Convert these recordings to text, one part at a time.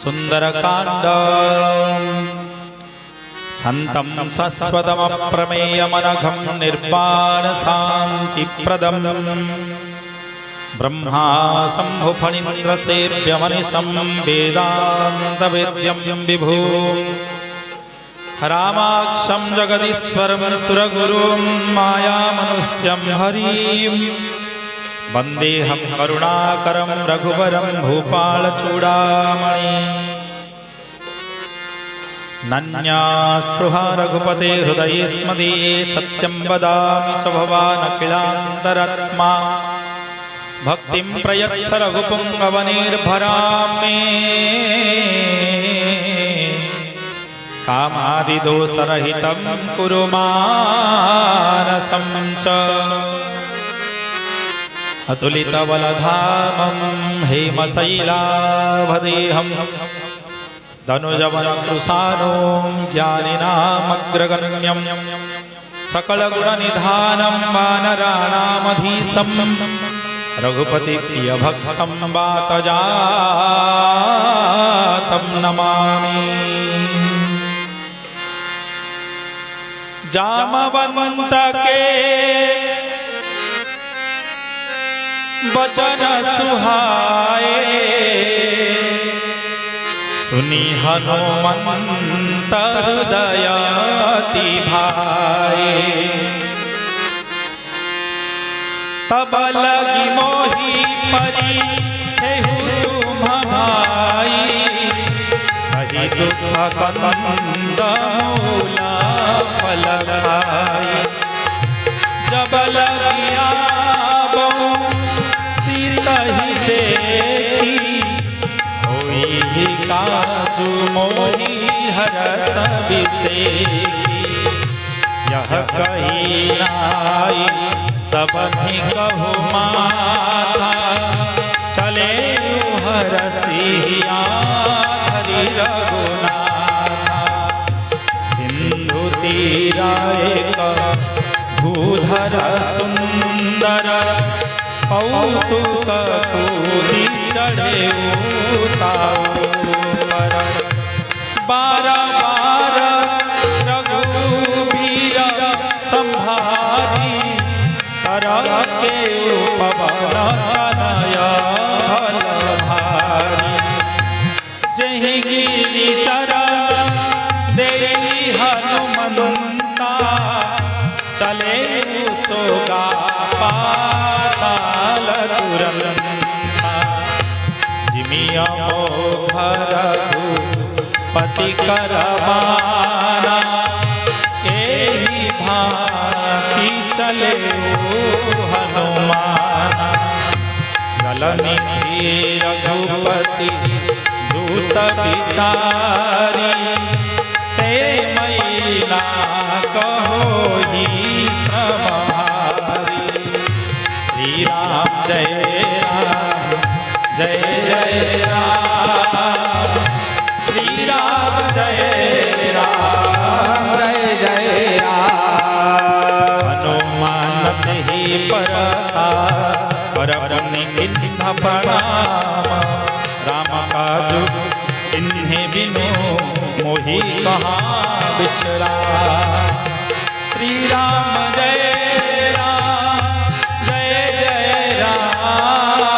सुंदरकांड संतं सस्वतमप्रमेयमनघं निर्वाण शांतिप्रदं ब्रह्मा शंभुफणीन्द्रसेव्यमनिशं वेदान्तवेद्यं विभु रामाक्षं जगदीश्वरं सुरगुरुं मायामनुष्यं हरिं वन्देऽहं करुणाकरं रघुवरं भूपालचूडामणि नन्यास्पृहा रघुपते हृदये स्मदीये सत्यं वदामि च भवानखिलान्तरात्मा भक्तिं प्रयच्छ रघुपुङ्गवनिर्भरां मे कामादिदोषरहितं कुरु मानसं च अतुलितबलधामं हेमशैलाभदेहं धनुजवनकृशानो ज्ञानिनामग्रगण्यं सकलगुणनिधानं वानराणामधीशं रघुपतिप्रियभक्तं वातजातं नमामि। जामवंत के वचन सुहाए सुनी हनुमंत हृदयति भाए तब लगी मोहि परी तुम भाई सही दुख कंद मूला फल खाई जब लगिया सीता ही देखी होई काजू मोही हरस बिसेकी यह कही नाई सबहि कहु माता चले हरसिया हरि रघुनाथा सिंधु तीरा एक भूधर सुंदर कौतुक कूदी चढ़े उतार बार बार रघुबीर संभारी कर के उपवन तनया भल भारी जहि गिरि चरण देहि हनुमंता चले सोगा पाताल तुरंता जिमिया मोघर पति करमाना एहि भांति चले हनुमाना गलनी रघुपति दूत बिचारी ते मैना कहो ही समारी श्री राम जय राम जय जय राम श्री राम जय राम जय जय राम हनुमान ही परसा पर किन्ह प्रणाम राम काजु इन्हें बिनु मोहि कहाँ विश्राम श्री राम जय राम जय जय राम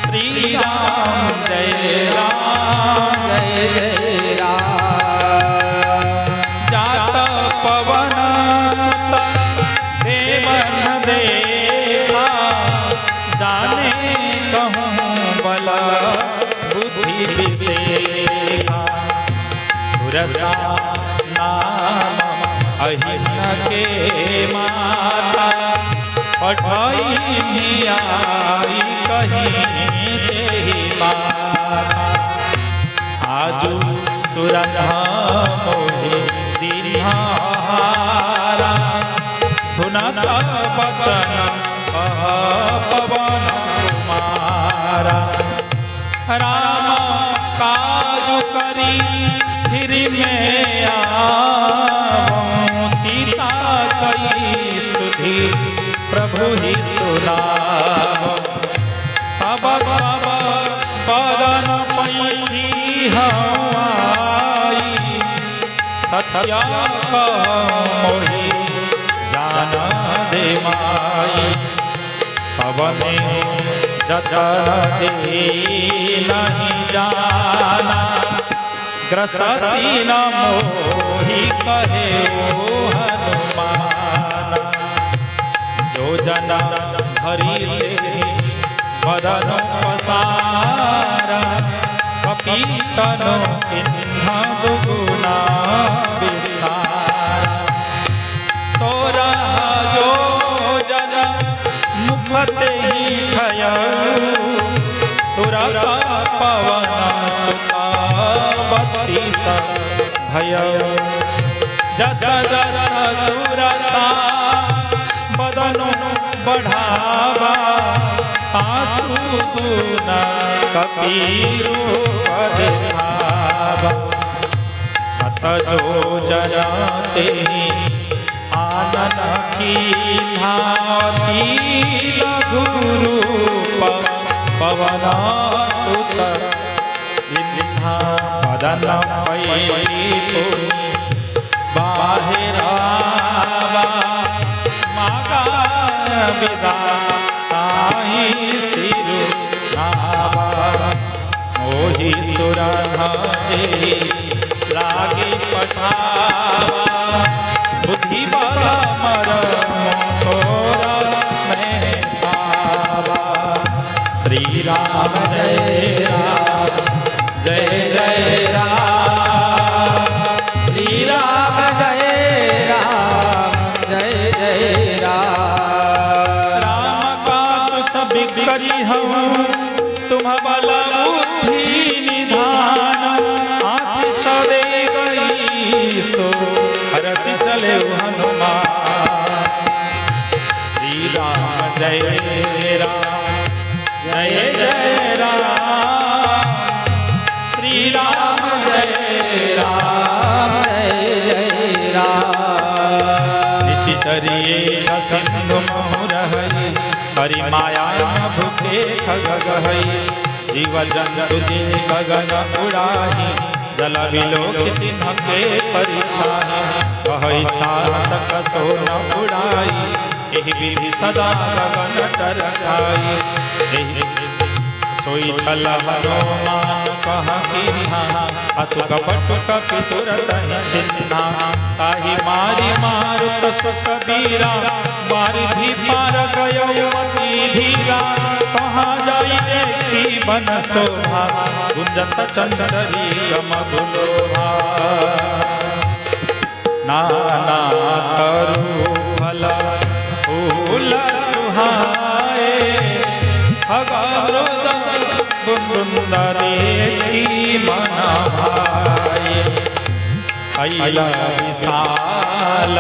श्री राम जय राम जय जय राम जात पवन सुत देवन देखा जाने कहूँ बल बुद्धि विशेखा सुरसा नाम अहिन के माता पठाई आई कहीं तेहि माता आजू सुरधा मोहि दीन्हारा सुनत बचन पवन कुमारा राम काज करी फिर में आवूं सीता कई सुधी प्रभु ही सुनावो तब तब पदन शरण पैठी हवाई सत्या मोहि जान दे माई पवने जतन दे नहीं जाना ग्रसती न मोहि कहे ओ हनुमान जो जना हरि ले बदन पसारा कपीतन किन्हा दुगुना विस्तार सोरा जो जन मुखते ही खयऊ तुरत पवन सुखावती भयऊ जस जस सुरसा बदनु बढ़ावा आंसू न कपीरू दिखावा सत जो जनाते आनन की भांति लघु रूप पवन सुत बिन्हा बदन पैठि बाहिरावा मागा विदा ताहि सिरु नावा मोहि सुरधाजे लागे पठावा बुद्धि बला मर मोरा मैं पावा श्री राम जय राम जय जय राम श्री राम जय राम जय जय राम करी हम तुम बल बुद्धि निधान आशीष दे गई सो हरस चले हनुमान श्री राम जय राम जय जय राम श्री राम जय राम जय जय राम ऋषि चरिए सिंधु मोहरहि हरि माया भूखे खग गहई जीव जंतु जे गगन उड़ाही जल विलोकित तिन्हके परिछाही कहई छासक सो न उड़ाई एहि विधि सदा गगन चरखाई सोई छल हनुमान कहा कीन्हा असु कपट कपि तुरत छिन्हा ताहि मारी मारुत कबीरा बारिधि पार गयो मति धीरा कहाँ जाई देखी बन शोभा गुंजत चंचरी मधुलोभा नाना करू फल फूल सुहाए खगरोद बुंद देखी मन भाए शैल विशाल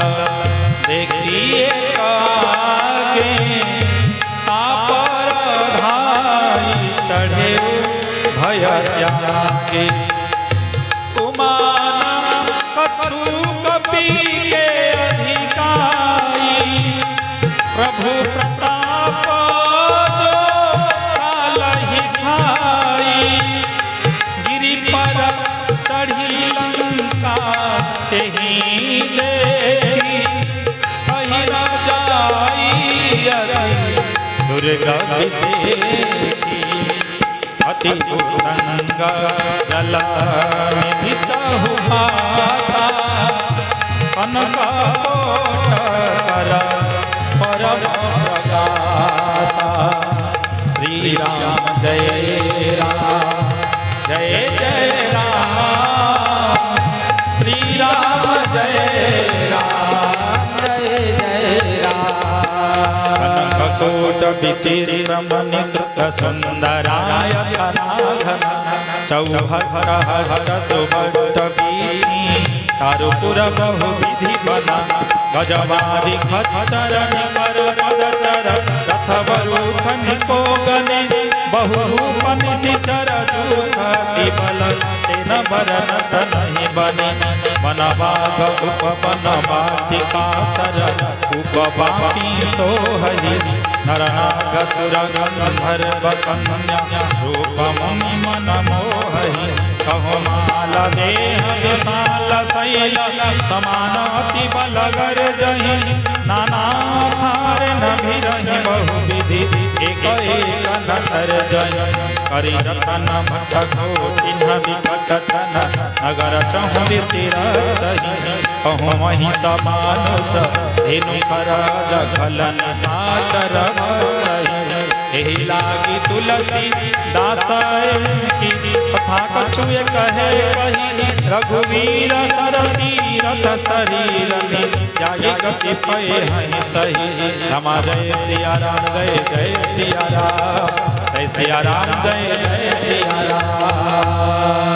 देखिए कागे तापर धाई चढ़े भय त्यागे उमान कछु कपि के अधिकारी प्रभु प्रताप जो कालहि खाई गिरि पर चढ़ी लंका तेहि देखी अहिरा जाई दुर्गा विषेखी अति उतंग जल निधि चाहु भाषा कनक कर परम प्रकाशा श्री राम जय राम जय जय राम श्री राम जय राम जय जय राम कनककोट विचित्र मणि कृत सुंदराय घनाघन चौहर हर सुभट वीथि चारुपुर बहु विधि बना गजवादि खच्चर निकर पदचर रथ बरूथ निकोगने बहु रूप निशिचर जूखति बल सेन बरनत नहीं बने वनबाध उपवन वाटिका सर उपवापी सोहहि नरनागसुर गंधर्व कन्या रूप मुनि मन मोहहि कहो माल देह विशाल शैल समान अति बलगर जहि नाना खार नभिरहि बहु विधि एक एक नतर जय करि रतन भट कोटि विकट तन नगर चहु विसिर सहि कहु महिष मानुष धेनु खराज खलन साचर सहि एहि लागी तुलसी दास की कथा कछुए कहे कही रघुवीर सर तीरथ शरीर में जाय गति पए हहि सही राम जय सिया राम जय जय सिया राम जय सिया राम जय जय सिया राम।